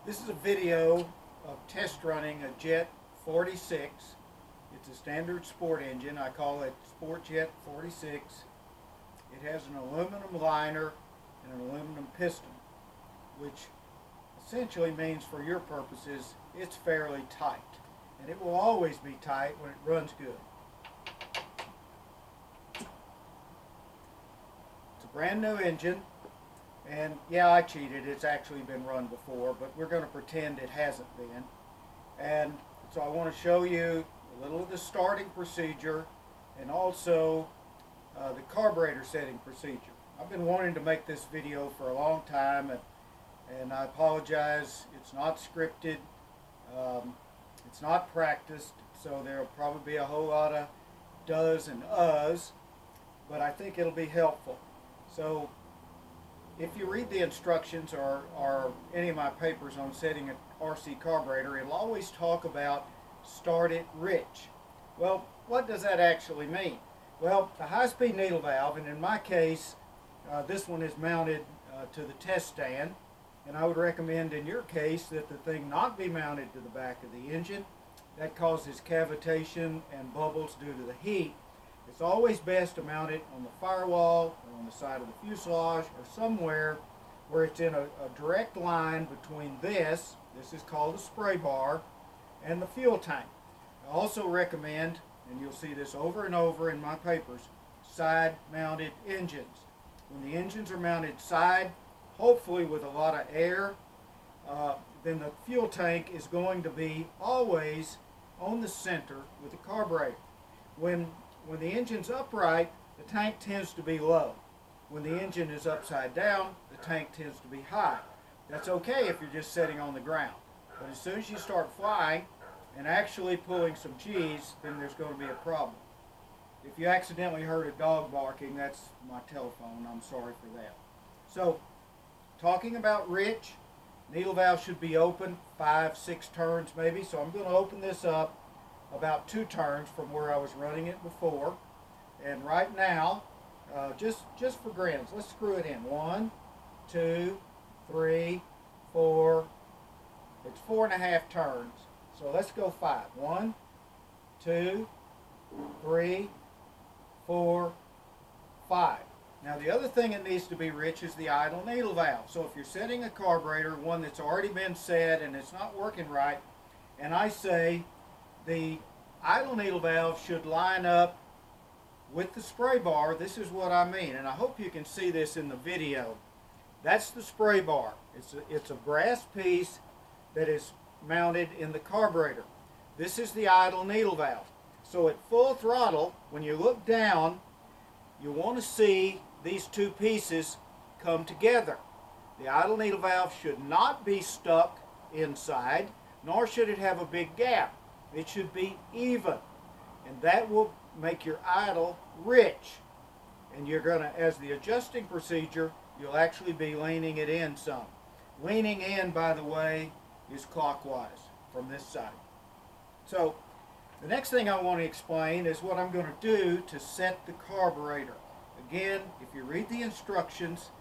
This is a video of test running a Jet 46. It's a standard sport engine. I call it sport-jett 46. It has an aluminum liner and an aluminum piston, which essentially means for your purposes it's fairly tight. And it will always be tight when it runs good. It's a brand new engine. And yeah, I cheated. It's actually been run before, but we're going to pretend it hasn't been. And so I want to show you a little of the starting procedure and also the carburetor setting procedure. I've been wanting to make this video for a long time, and I apologize. It's not scripted. It's not practiced, so there'll probably be a whole lot of does and uhs, but I think it'll be helpful. So if you read the instructions or any of my papers on setting an RC carburetor, it'll always talk about start it rich. Well, what does that actually mean? Well, the high-speed needle valve, and in my case, this one is mounted to the test stand, and I would recommend in your case that the thing not be mounted to the back of the engine. That causes cavitation and bubbles due to the heat. It's always best to mount it on the firewall or on the side of the fuselage or somewhere where it's in a direct line between this is called a spray bar, and the fuel tank. I also recommend, and you'll see this over and over in my papers, side mounted engines. When the engines are mounted side, hopefully with a lot of air, then the fuel tank is going to be always on the center with the carburetor. When the engine's upright, the tank tends to be low. When the engine is upside down, the tank tends to be high. That's okay if you're just sitting on the ground. But as soon as you start flying and actually pulling some G's, then there's going to be a problem. If you accidentally heard a dog barking, that's my telephone. I'm sorry for that. So, talking about rich, needle valve should be open 5-6 turns maybe. So I'm going to open this up about 2 turns from where I was running it before. And right now, just for grins, let's screw it in. 1, 2, 3, 4. It's 4.5 turns. So let's go 5. 1, 2, 3, 4, 5. Now the other thing that needs to be rich is the idle needle valve. So if you're setting a carburetor, one that's already been set and it's not working right, and I say the idle needle valve should line up with the spray bar, this is what I mean, and I hope you can see this in the video. That's the spray bar. It's a brass piece that is mounted in the carburetor. This is the idle needle valve. So at full throttle, when you look down, you want to see these two pieces come together. The idle needle valve should not be stuck inside, nor should it have a big gap. It should be even, and that will make your idle rich. And you're going to, as the adjusting procedure, you'll actually be leaning it in some. Leaning in, by the way, is clockwise from this side. So the next thing I want to explain is what I'm going to do to set the carburetor. Again, if you read the instructions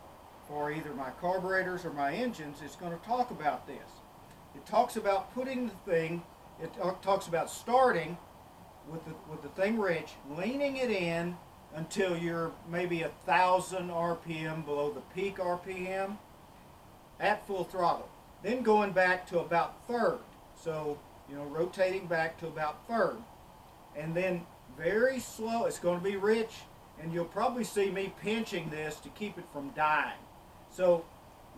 for either my carburetors or my engines, it's going to talk about this. It talks about putting the thing, it talks about starting with the thing rich, leaning it in until you're maybe 1,000 RPM below the peak RPM at full throttle. Then going back to about third. So, rotating back to about third. And then very slow, it's going to be rich, and you'll probably see me pinching this to keep it from dying. So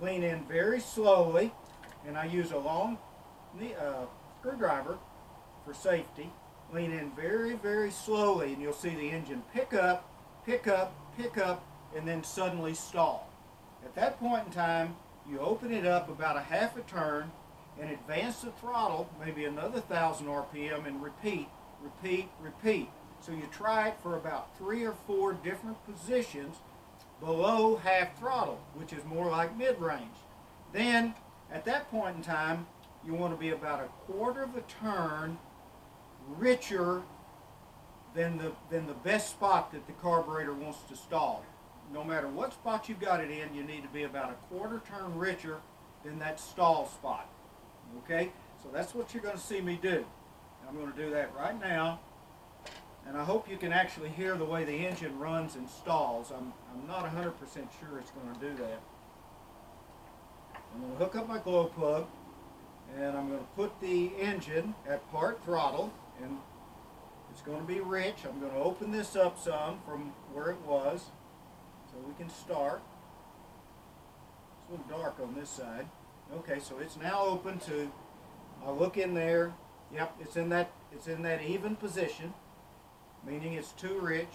lean in very slowly, and I use a long screwdriver for safety. Lean in very, very slowly, and you'll see the engine pick up, pick up, pick up, and then suddenly stall. At that point in time, you open it up about a half a turn and advance the throttle, maybe another 1,000 RPM, and repeat, repeat, repeat. So you try it for about 3 or 4 different positions below half throttle, which is more like mid-range. Then, at that point in time, you want to be about a quarter of a turn richer than the best spot that the carburetor wants to stall. No matter what spot you've got it in, you need to be about a quarter turn richer than that stall spot. Okay, so that's what you're going to see me do. I'm going to do that right now, and I hope you can actually hear the way the engine runs and stalls. I'm not 100% sure it's going to do that. I'm going to hook up my glow plug, and I'm going to put the engine at part throttle, and it's going to be rich. I'm going to open this up some from where it was so we can start. It's a little dark on this side. Okay, so it's now open to, I'll look in there. Yep, it's in that even position, meaning it's too rich.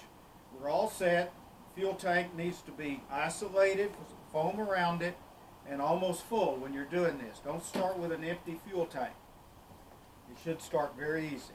We're all set. Fuel tank needs to be isolated, foam around it, and almost full when you're doing this. Don't start with an empty fuel tank. It should start very easy.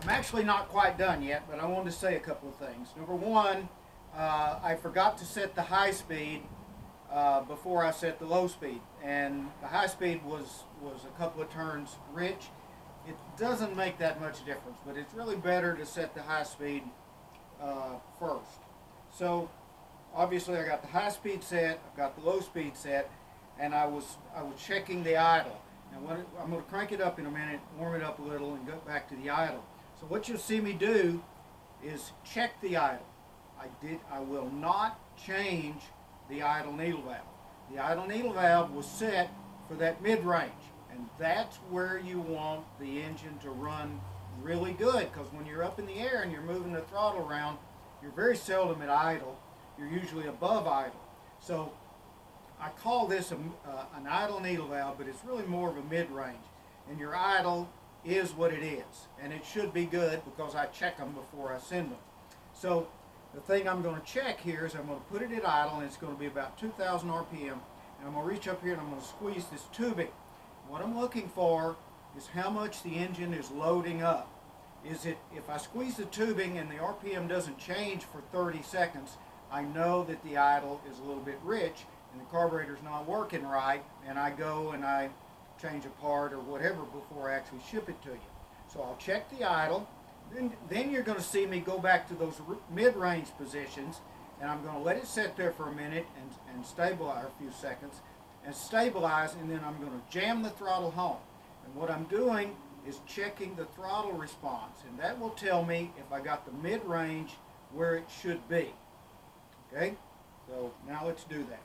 Actually not quite done yet, but I wanted to say a couple of things. Number one, I forgot to set the high speed before I set the low speed, and the high speed was a couple of turns rich. It doesn't make that much difference, but it's really better to set the high speed first. So obviously I got the high speed set, I've got the low speed set, and I was checking the idle. Now I'm going to crank it up in a minute, warm it up a little, and go back to the idle. So what you'll see me do is check the idle. I will not change the idle needle valve. The idle needle valve was set for that mid-range, and that's where you want the engine to run really good, because when you're up in the air and you're moving the throttle around, you're very seldom at idle. You're usually above idle. So I call this an idle needle valve, but it's really more of a mid-range, and your idle is what it is, and it should be good because I check them before I send them. So the thing I'm going to check here is I'm going to put it at idle, and it's going to be about 2,000 RPM, and I'm going to reach up here and I'm going to squeeze this tubing. What I'm looking for is how much the engine is loading up. Is it, if I squeeze the tubing and the RPM doesn't change for 30 seconds, I know that the idle is a little bit rich and the carburetor's not working right, and I go and I change a part or whatever before I actually ship it to you. So I'll check the idle, then you're going to see me go back to those mid-range positions, and I'm going to let it sit there for a minute and stabilize a few seconds and stabilize, and then I'm going to jam the throttle home. And what I'm doing is checking the throttle response, and that will tell me if I got the mid-range where it should be. Okay, so now let's do that.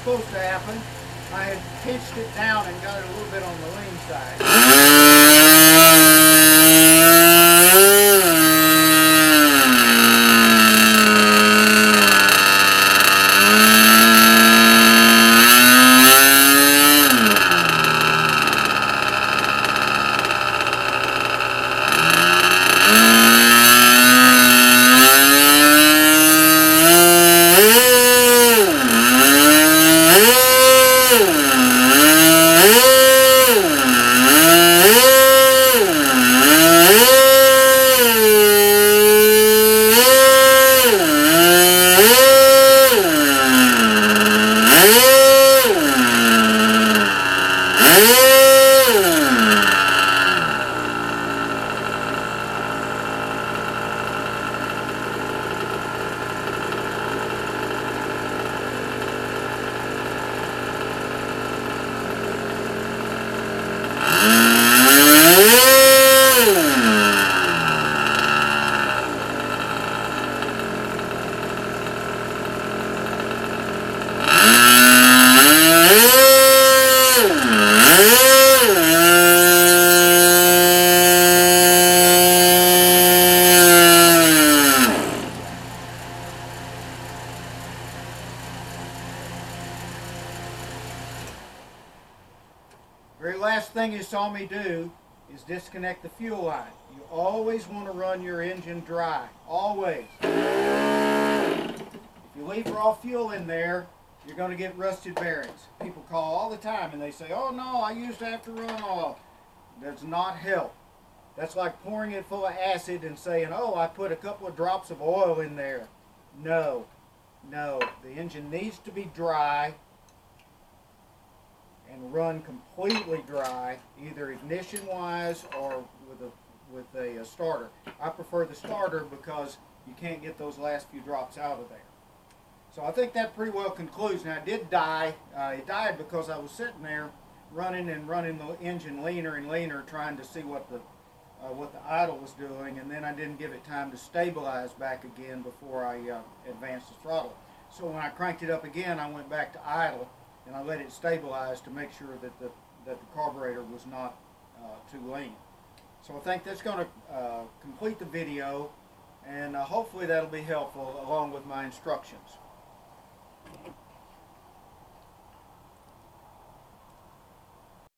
supposed to happen. I had pitched it down and got it a little bit on the lean side. Very last thing you saw me do is disconnect the fuel line. You always want to run your engine dry, always. If you leave raw fuel in there, you're going to get rusted bearings. People call all the time and they say, oh no, I used to have to run oil. Does not help. That's like pouring it full of acid and saying, oh, I put a couple of drops of oil in there. No, no, the engine needs to be dry and run completely dry, either ignition wise or with a starter. I prefer the starter because you can't get those last few drops out of there. So I think that pretty well concludes. Now it did die. It died because I was sitting there running the engine leaner and leaner, trying to see what the idle was doing, and then I didn't give it time to stabilize back again before I advanced the throttle. So when I cranked it up again, I went back to idle and I let it stabilize to make sure that the carburetor was not too lean. So I think that's going to complete the video, and hopefully that'll be helpful along with my instructions.